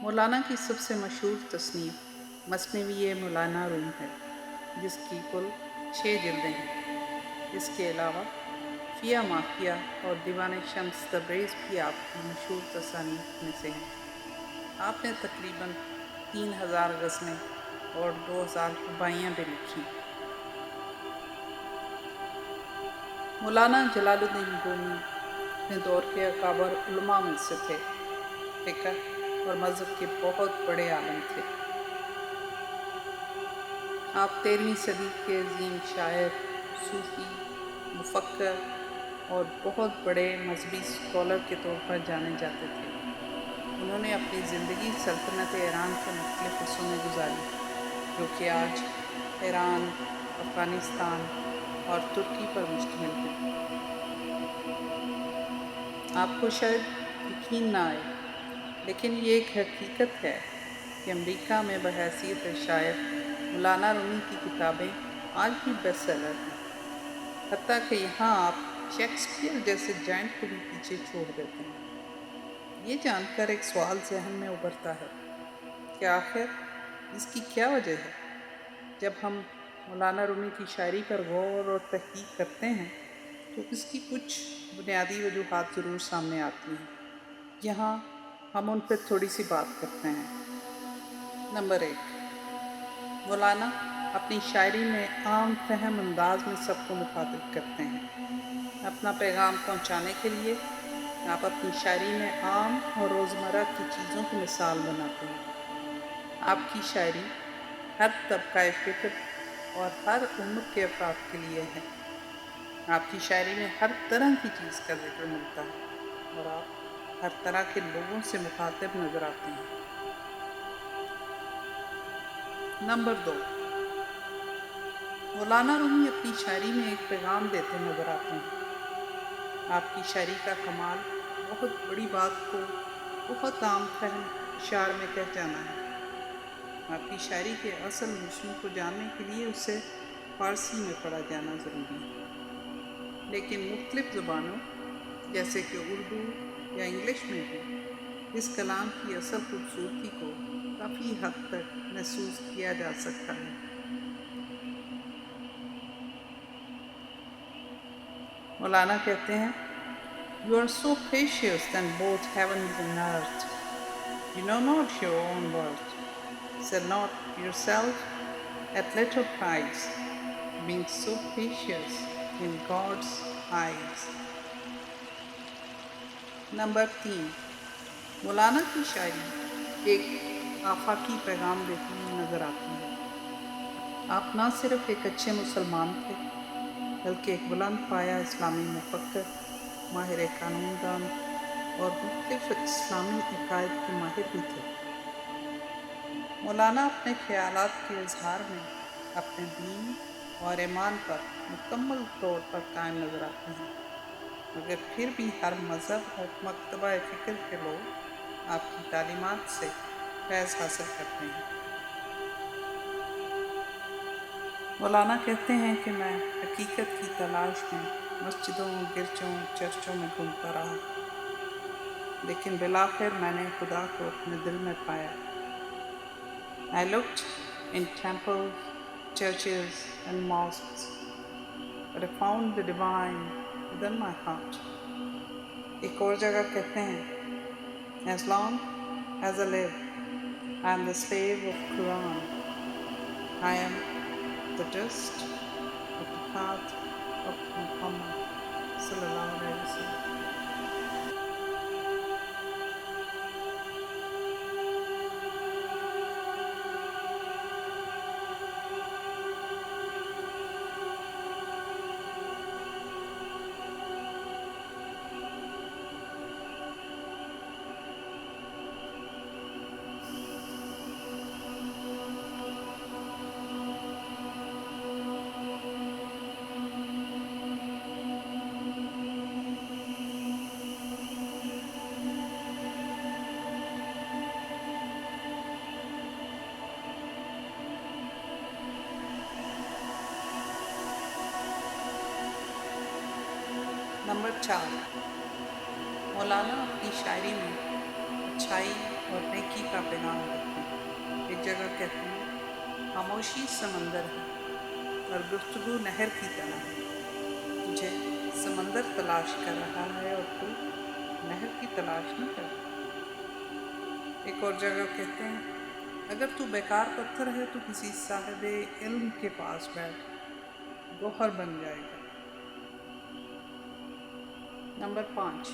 مولانا کی سب سے مشہور تصنیف مثنوی مولانا روم ہے، جس کی کل 6 جلدیں ہیں۔ اس کے علاوہ فیہ مافیہ اور دیوان شمس تبریز بھی آپ کی مشہور تصانیف میں سے ہیں۔ آپ نے تقریباً 3000 غزلیں اور 2000 رباعیاں بھی لکھی۔ مولانا جلال الدین رومی اپنے دور کے اکابر علماء میں سے تھے، فقہ اور مذہب کے بہت بڑے عالم تھے۔ آپ 13ویں صدی کے عظیم شاعر، صوفی، مفکر اور بہت بڑے مذہبی اسکالر کے طور پر جانے جاتے تھے۔ انہوں نے اپنی زندگی سلطنت ایران کے مختلف حصوں میں گزاری، جو کہ آج ایران، افغانستان اور ترکی پر مشتمل ہیں۔ آپ کو شاید یقین نہ آئے، لیکن یہ ایک حقیقت ہے کہ امریکہ میں بحیثیت شاعر مولانا رومی کی کتابیں آج بھی بیسٹ سیلر ہیں، حتیٰ کہ یہاں آپ شیکسپیئر جیسے جائنٹ کو بھی پیچھے چھوڑ دیتے ہیں۔ یہ جان کر ایک سوال ذہن میں ابھرتا ہے کہ آخر اس کی کیا وجہ ہے؟ جب ہم مولانا رومی کی شاعری پر غور اور تحقیق کرتے ہیں تو اس کی کچھ بنیادی وجوہات ضرور سامنے آتی ہیں۔ یہاں ہم ان پر تھوڑی سی بات کرتے ہیں۔ نمبر 1، مولانا اپنی شاعری میں عام فہم انداز میں سب کو مخاطب کرتے ہیں۔ اپنا پیغام پہنچانے کے لیے آپ اپنی شاعری میں عام اور روزمرہ کی چیزوں کی مثال بناتے ہیں۔ آپ کی شاعری ہر طبقہ فکر اور ہر عمر کے افراد کے لیے ہے۔ آپ کی شاعری میں ہر طرح کی چیز کا ذکر ملتا ہے اور آپ ہر طرح کے لوگوں سے مخاطب نظر آتے ہیں۔ نمبر 2، مولانا رومی اپنی شاعری میں ایک پیغام دیتے نظر آتے ہیں۔ آپ کی شاعری کا کمال بہت بڑی بات کو بہت عام فہم اشعار میں کہہ جانا ہے۔ آپ کی شاعری کے اصل مضمون کو جاننے کے لیے اسے فارسی میں پڑھا جانا ضروری ہے، لیکن مختلف زبانوں جیسے کہ اردو یا انگلش میں بھی اس کلام کی اصل خوبصورتی کو کافی حد تک محسوس کیا جا سکتا ہے۔ مولانا کہتے ہیں، "You are so precious than both heavens and earth. You know not your own worth. Sell not yourself at little price, being so precious in God's eyes." Number 3، مولانا کی شاعری ایک آفاقی پیغام دیتی ہوئی نظر آتی ہے۔ آپ نہ صرف ایک اچھے مسلمان تھے، بلکہ ایک بلند پایہ اسلامی مفکر، ماہر قانون دان اور مختلف اسلامی عقائد کے ماہر بھی تھے۔ مولانا اپنے خیالات کے اظہار میں اپنے دین اور ایمان پر مکمل طور پر قائم نظر آتے ہیں، مگر پھر بھی ہر مذہب اور مکتبہ فکر کے لوگ آپ کی تعلیمات سے فیض حاصل کرتے ہیں۔ مولانا کہتے ہیں کہ میں حقیقت کی تلاش میں مسجدوں، گرجوں، چرچوں میں گھومتا رہا، لیکن بالآخر میں نے خدا کو اپنے دل میں پایا۔ I looked in temples, churches and mosques, but I found the divine within my heart. ایک اور جگہ کہتے ہیں، As long as I live, I am the slave of Quran. I am the dust of the path of Muhammad sallallahu alaihi wasallam. Number 4، مولانا اپنی شاعری میں اچھائی اور نیکی کا پیغام رکھیں۔ ایک جگہ کہتے ہیں خاموشی سمندر ہے اور گفتگو نہر کی طرح ہے۔ تجھے سمندر تلاش کر رہا ہے اور تو نہر کی تلاش نہ کر۔ ایک اور جگہ کہتے ہیں اگر تو بیکار پتھر ہے تو کسی صاحب علم کے پاس بیٹھ، گوہر بن جائے گا۔ نمبر 5،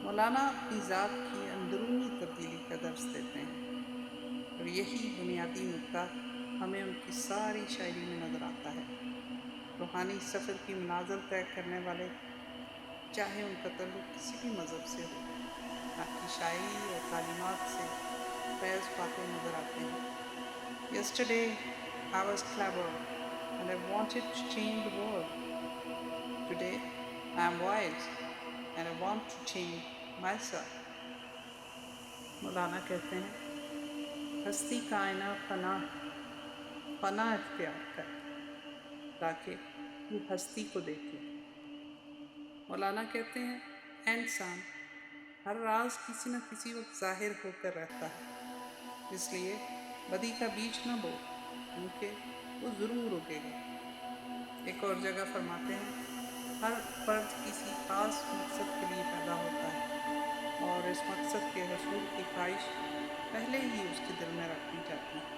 مولانا اپنی ذات کی اندرونی تبدیلی کا درس دیتے ہیں، اور یہی بنیادی نکتہ ہمیں ان کی ساری شاعری میں نظر آتا ہے۔ روحانی سفر کی منازل طے کرنے والے، چاہے ان کا تعلق کسی بھی مذہب سے ہو، آپ کی شاعری اور تعلیمات سے فیض پاتے نظر آتے ہیں۔ Yesterday I was clever and I wanted to change the world. Today I am wise and I want to change myself. مولانا کہتے ہیں ہستی کا آئینہ فنا اختیار کر تاکہ تو ہستی کو دیکھے۔ مولانا کہتے ہیں اے انسان، ہر راز کسی نہ کسی وقت ظاہر ہو کر رہتا ہے، اس لیے بدی کا بیج نہ بو کیونکہ وہ ضرور اگے گا۔ ایک اور جگہ فرماتے ہیں ہر فرد کسی خاص مقصد کے لیے پیدا ہوتا ہے اور اس مقصد کے حصول کی خواہش پہلے ہی اس کے دل میں رکھ دی جاتی ہے۔